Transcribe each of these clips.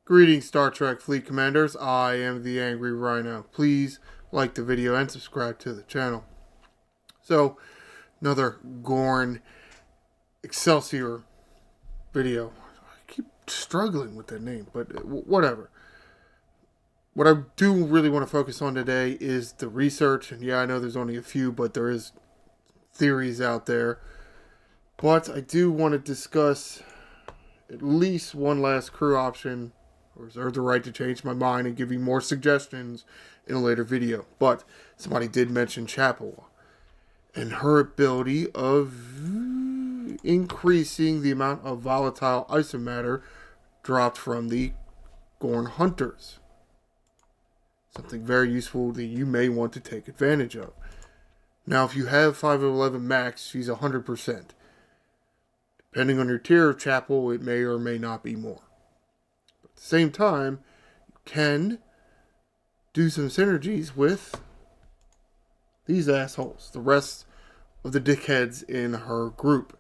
Greetings, Star Trek Fleet Commanders. I am the Angry Rhino. Please like the video and subscribe to the channel. So, another Gorn Excelsior video. I keep struggling with that name, but whatever. What I do really want to focus on today is the research. And yeah, I know there's only a few, but there is theories out there. But I do want to discuss at least one last crew option, or reserve the right to change my mind and give you more suggestions in a later video. But somebody did mention Chapel and her ability of increasing the amount of volatile isomatter dropped from the Gorn Hunters. Something very useful that you may want to take advantage of. Now, if you have 511 max, she's 100%. Depending on your tier of Chapel, it may or may not be more. But at the same time, you can do some synergies with these assholes, the rest of the dickheads in her group.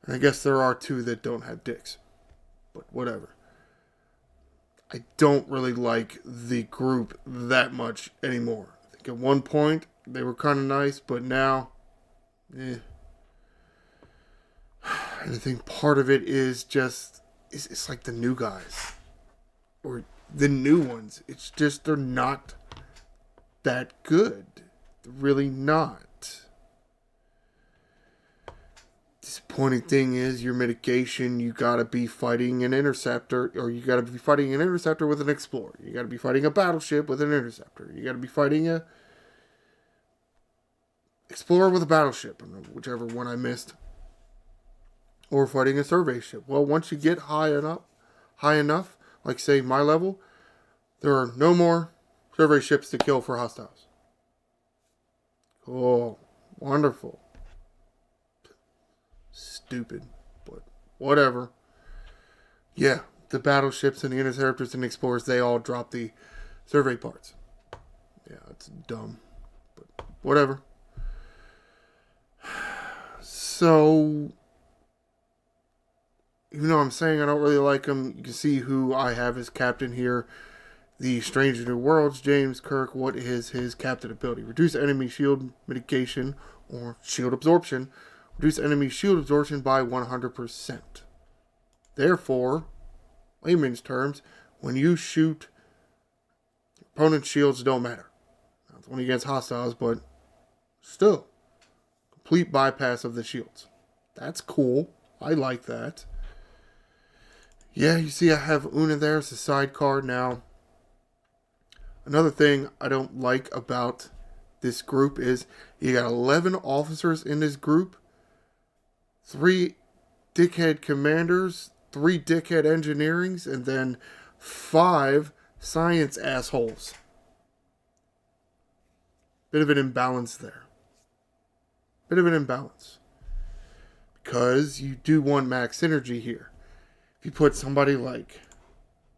And I guess there are two that don't have dicks. But whatever. I don't really like the group that much anymore. I think at one point they were kind of nice, but now, And I think part of it is just, it's like the new guys. Or the new ones. It's just they're not that good. They're really not. Disappointing thing is your mitigation, you gotta be fighting an interceptor, or you gotta be fighting an interceptor with an explorer. You gotta be fighting a battleship with an interceptor. You gotta be fighting a explorer with a battleship, whichever one I missed. Or fighting a survey ship. Well, once you get high enough, like say my level, there are no more survey ships to kill for hostiles. Cool. Wonderful. Stupid, but whatever. Yeah, the battleships and the interceptors and explorers, they all drop the survey parts. Yeah, it's dumb, but whatever. So, even though I'm saying I don't really like him, you can see who I have as captain here. The Stranger New Worlds, James Kirk. What is his captain ability? Reduce enemy shield mitigation or shield absorption. Reduce enemy shield absorption by 100%. Therefore, layman's terms, when you shoot, opponent's shields don't matter. Now, it's only against hostiles, but still, complete bypass of the shields. That's cool. I like that. Yeah, you see I have Una there as a sidecar now. Another thing I don't like about this group is you got 11 officers in this group. 3 dickhead commanders, 3 dickhead engineerings, and then 5 science assholes. Bit of an imbalance there. Bit of an imbalance. Because you do want max synergy here. If you put somebody like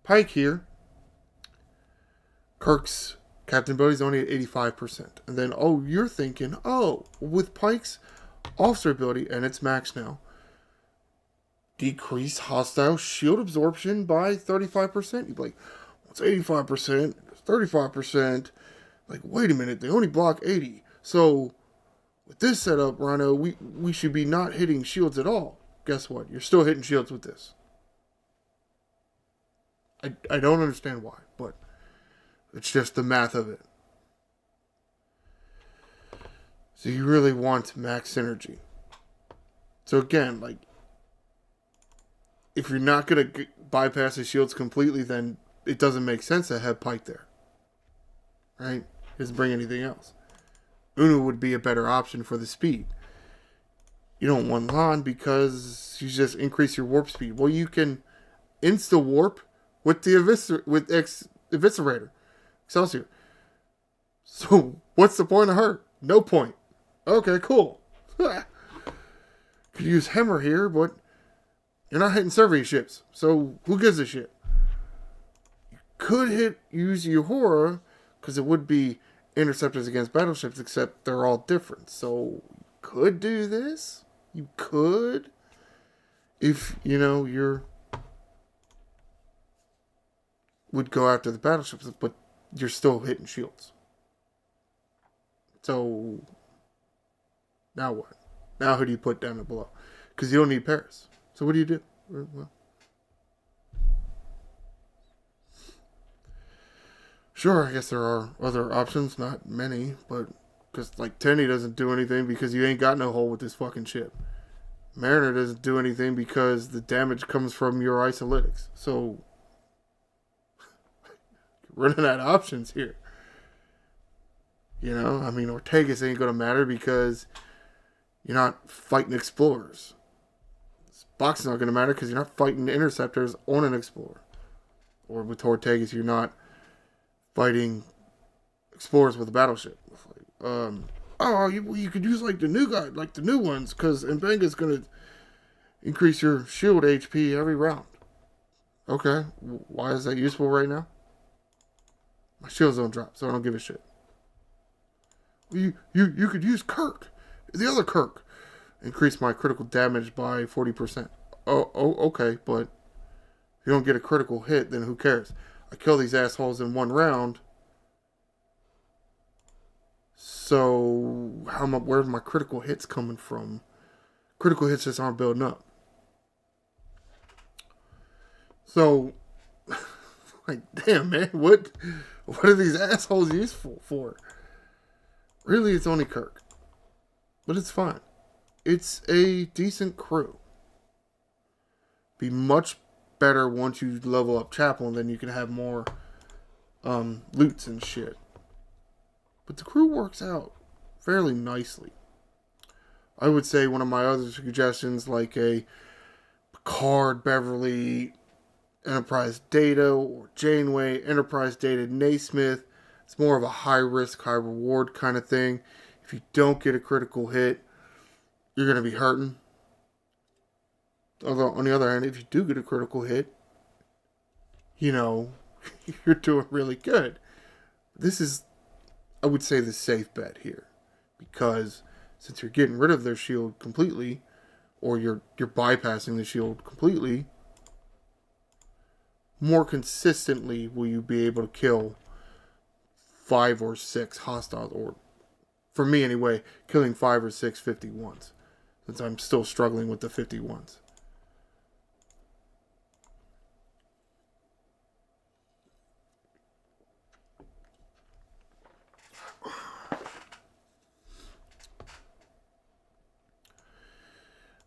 Pike here, Kirk's captain ability is only at 85%. And then, you're thinking, with Pike's officer ability, and it's max now, decrease hostile shield absorption by 35%. You'd be like, what's 85%? 35%. Like, wait a minute, they only block 80. So, with this setup, Rhino, we should be not hitting shields at all. Guess what? You're still hitting shields with this. I don't understand why, but it's just the math of it. So you really want max synergy. So again, like, if you're not going to bypass the shields completely, then it doesn't make sense to have Pike there. Right? It doesn't bring anything else. Una would be a better option for the speed. You don't want Lan because you just increase your warp speed. Well, you can insta-warp with the Eviscerator. Excelsior. So, what's the point of her? No point. Okay, cool. Could use Hammer here, but you're not hitting survey ships. So, who gives a shit? You could use Uhura, because it would be interceptors against battleships, except they're all different. So, you could do this. You could. If, you're would go after the battleships, but you're still hitting shields. So now what? Now who do you put down and below? Because you don't need Paris. So what do you do? Well, sure, I guess there are other options, not many, but because like Tenny doesn't do anything because you ain't got no hole with this fucking ship. Mariner doesn't do anything because the damage comes from your isolytics. So running out of options here. You know, I mean, Ortegas ain't gonna matter because you're not fighting explorers. Spock's not gonna matter because you're not fighting interceptors on an explorer. Or with Ortegas, you're not fighting explorers with a battleship. You could use like the new guy, like the new ones, because Mbenga's gonna increase your shield HP every round. Okay, why is that useful right now? My shields don't drop, so I don't give a shit. You could use Kirk, the other Kirk, increase my critical damage by 40%. Oh, okay, but if you don't get a critical hit, then who cares? I kill these assholes in one round. So where's my critical hits coming from? Critical hits just aren't building up. So, like, damn, man, what are these assholes useful for? Really, it's only Kirk. But it's fine. It's a decent crew. Be much better once you level up Chaplain, then you can have more loots and shit. But the crew works out fairly nicely. I would say one of my other suggestions, like a Picard, Beverly, Enterprise Data, or Janeway, Enterprise Data, Naismith. It's more of a high risk, high reward kind of thing. If you don't get a critical hit, you're going to be hurting. Although, on the other hand, if you do get a critical hit, you know, you're doing really good. This is, I would say, the safe bet here. Because since you're getting rid of their shield completely, or you're bypassing the shield completely, more consistently will you be able to kill 5 or 6 hostiles, or for me anyway, killing 5 or 6 51s, since I'm still struggling with the 51s.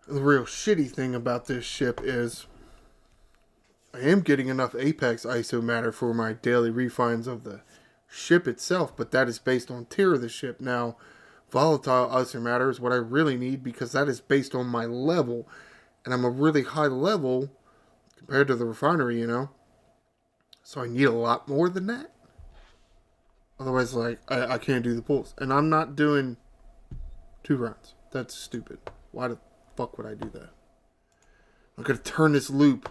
The real shitty thing about this ship is I am getting enough Apex ISO matter for my daily refines of the ship itself, but that is based on tier of the ship. Now, volatile ISO matter is what I really need because that is based on my level, and I'm a really high level compared to the refinery, you know? So I need a lot more than that. Otherwise, like, I can't do the pulls. And I'm not doing 2 rounds. That's stupid. Why the fuck would I do that? I'm going to turn this loop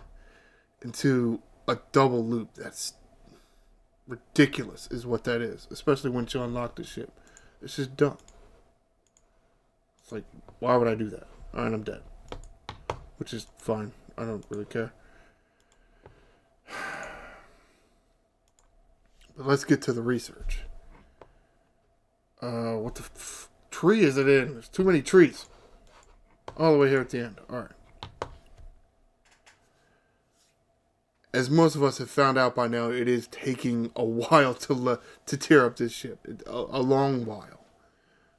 into a double loop. That's ridiculous is what that is. Especially once you unlock the ship. It's just dumb. It's like, why would I do that? Alright, I'm dead. Which is fine. I don't really care. But let's get to the research. What the tree is it in? There's too many trees. All the way here at the end. Alright. As most of us have found out by now, it is taking a while to tear up this ship. A long while.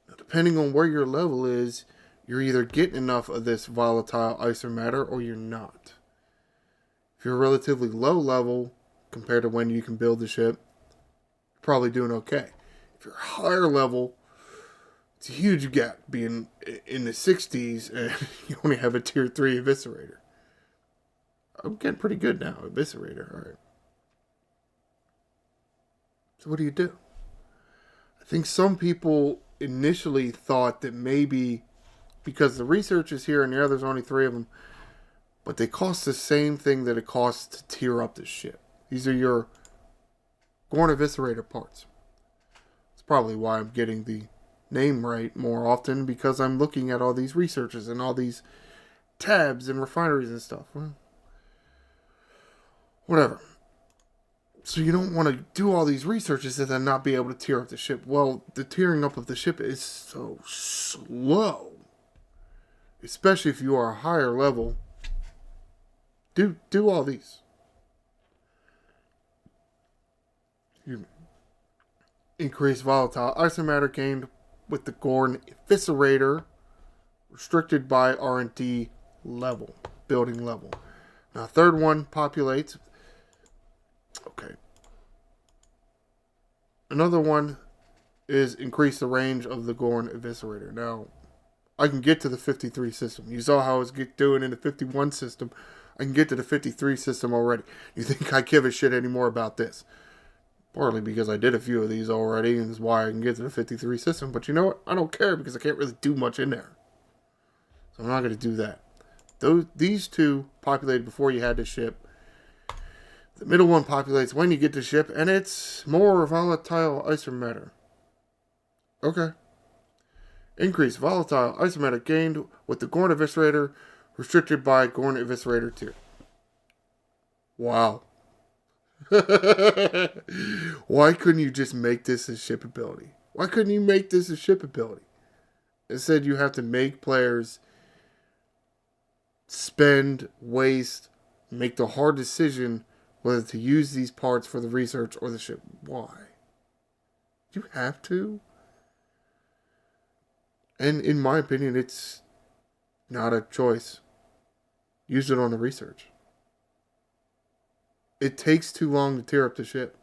Now, depending on where your level is, you're either getting enough of this volatile icer matter or you're not. If you're relatively low level compared to when you can build the ship, you're probably doing okay. If you're higher level, it's a huge gap being in the 60s and you only have a tier 3 Eviscerator. I'm getting pretty good now, Eviscerator, alright. So what do you do? I think some people initially thought that maybe because the research is here and there's only 3 of them, but they cost the same thing that it costs to tier up this ship. These are your Gorn Eviscerator parts. That's probably why I'm getting the name right more often, because I'm looking at all these researches and all these tabs and refineries and stuff. Well, whatever. So you don't want to do all these researches and then not be able to tear up the ship. Well, the tearing up of the ship is so slow. Especially if you are a higher level. Do all these. You increase volatile ice matter gained with the Gorn Eviscerator, restricted by R&D level, building level. Now, third one populates. Okay. Another one is increase the range of the Gorn Eviscerator. Now, I can get to the 53 system. You saw how I was doing in the 51 system. I can get to the 53 system already. You think I give a shit anymore about this? Partly because I did a few of these already, and that's why I can get to the 53 system. But you know what? I don't care because I can't really do much in there. So I'm not going to do that. These two populated before you had the ship. The middle one populates when you get the ship, and it's more volatile isomatter. Okay. Increase volatile isomatter gained with the Gorn Eviscerator, restricted by Gorn Eviscerator 2. Wow. Why couldn't you just make this a ship ability? Why couldn't you make this a ship ability? It said you have to make players spend, waste, make the hard decision whether to use these parts for the research or the ship. Why? You have to? And in my opinion, it's not a choice. Use it on the research. It takes too long to tear up the ship.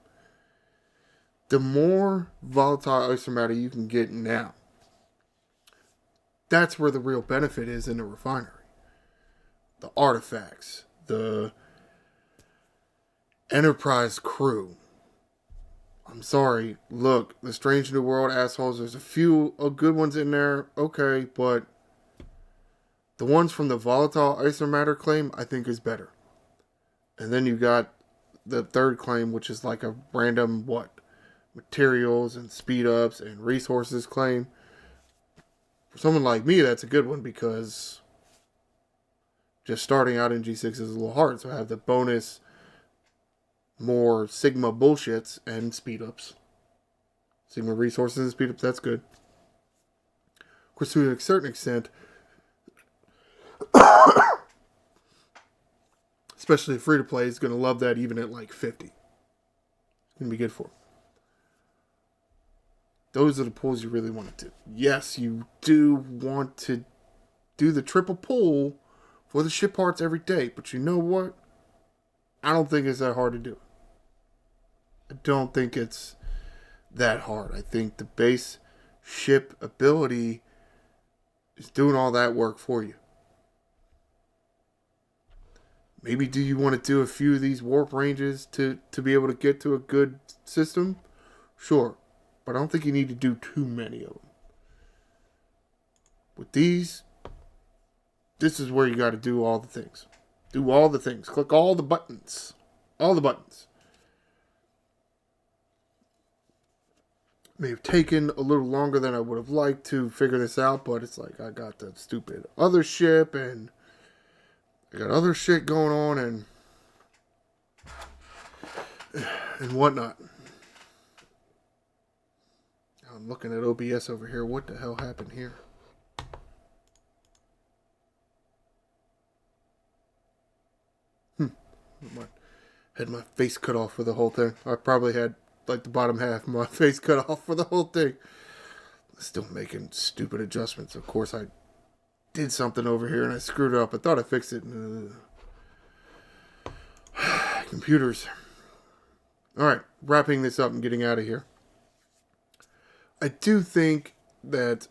The more volatile isomatter you can get now, that's where the real benefit is in the refinery. The artifacts, the Enterprise crew. I'm sorry, look, the Strange New World assholes, there's a few good ones in there, okay, but the ones from the volatile isomatter claim, I think is better. And then you got the third claim, which is like a random, materials and speed ups and resources claim. For someone like me, that's a good one because just starting out in G6 is a little hard. So I have the bonus, more Sigma bullshits and speed ups. Sigma resources and speed ups, that's good. Of course, to a certain extent, especially free to play, is going to love that even at like 50. It's going to be good for them. Those are the pulls you really want to do. Yes, you do want to do the triple pull for the ship parts every day, but you know what? I don't think it's that hard to do. I don't think it's that hard. I think the base ship ability is doing all that work for you. Maybe do you want to do a few of these warp ranges to be able to get to a good system? Sure. But I don't think you need to do too many of them. With these, this is where you got to do all the things. Do all the things. Click all the buttons. All the buttons. May have taken a little longer than I would have liked to figure this out, but it's like I got that stupid other ship and I got other shit going on and whatnot. I'm looking at OBS over here. What the hell happened here? Had my face cut off for the whole thing. I probably had like the bottom half of my face cut off for the whole thing. Still making stupid adjustments. Of course, I did something over here and I screwed it up. I thought I fixed it. Computers. Alright, wrapping this up and getting out of here. I do think that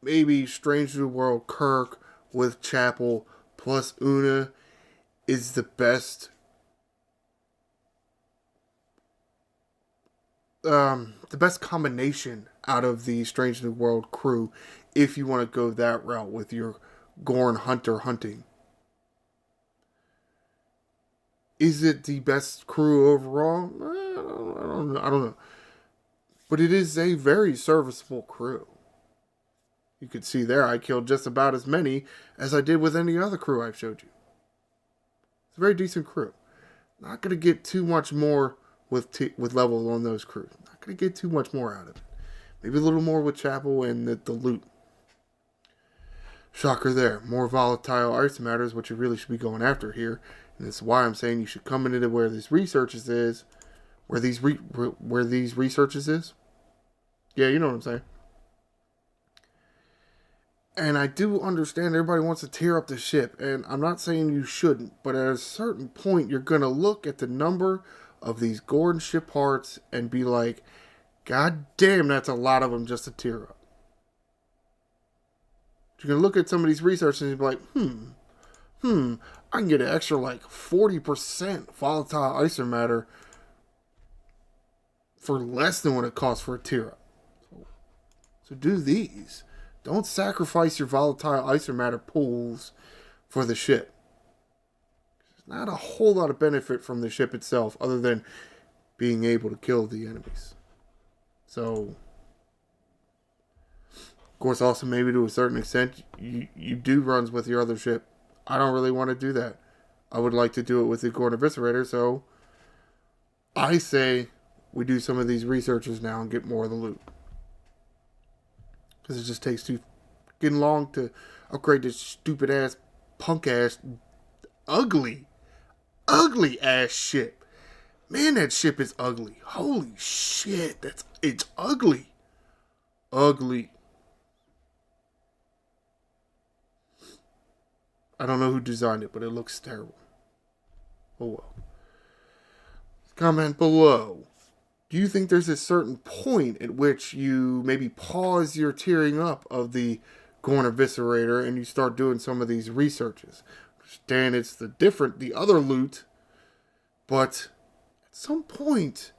maybe Strange New World Kirk with Chapel plus Una is the best combination out of the Strange New World crew if you want to go that route with your Gorn Hunter hunting. Is it the best crew overall? I don't know. But it is a very serviceable crew. You could see there I killed just about as many as I did with any other crew I've showed you. It's a very decent crew. Not going to get too much more with levels on those crews. Not going to get too much more out of it. Maybe a little more with Chapel and the loot. Shocker there. More volatile ice matter is what you really should be going after here. And that's why I'm saying you should come into where these researches is. Where these researches is. Yeah, you know what I'm saying. And I do understand everybody wants to tear up the ship. And I'm not saying you shouldn't. But at a certain point, you're going to look at the number of these Gorn ship parts and be like, God damn, that's a lot of them just to tear up. You're going to look at some of these researchers and be like, I can get an extra like 40% volatile icer matter for less than what it costs for a tear up. So do these. Don't sacrifice your volatile icer matter pools for the ship. There's not a whole lot of benefit from the ship itself other than being able to kill the enemies. So, of course, also maybe to a certain extent, you do runs with your other ship. I don't really want to do that. I would like to do it with the Gorn Eviscerator, so I say we do some of these researches now and get more of the loot. Because it just takes too fucking long to upgrade this stupid ass, punk ass, ugly ass ship. Man, that ship is ugly. Holy shit, it's ugly. Ugly. I don't know who designed it, but it looks terrible. Oh well. Comment below. Do you think there's a certain point at which you maybe pause your tearing up of the Gorn Eviscerator and you start doing some of these researches? Understand it's the other loot, but at some point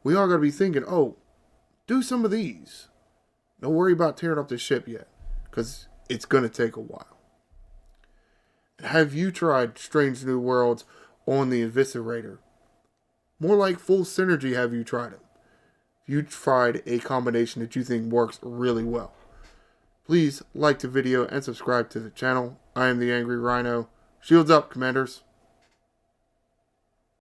we all gotta be thinking, oh, do some of these. Don't worry about tearing up the ship yet, because it's gonna take a while. Have you tried Strange New Worlds on the Eviscerator? More like full synergy, have you tried them? If you tried a combination that you think works really well, please like the video and subscribe to the channel. I am the Angry Rhino. Shields up, Commanders.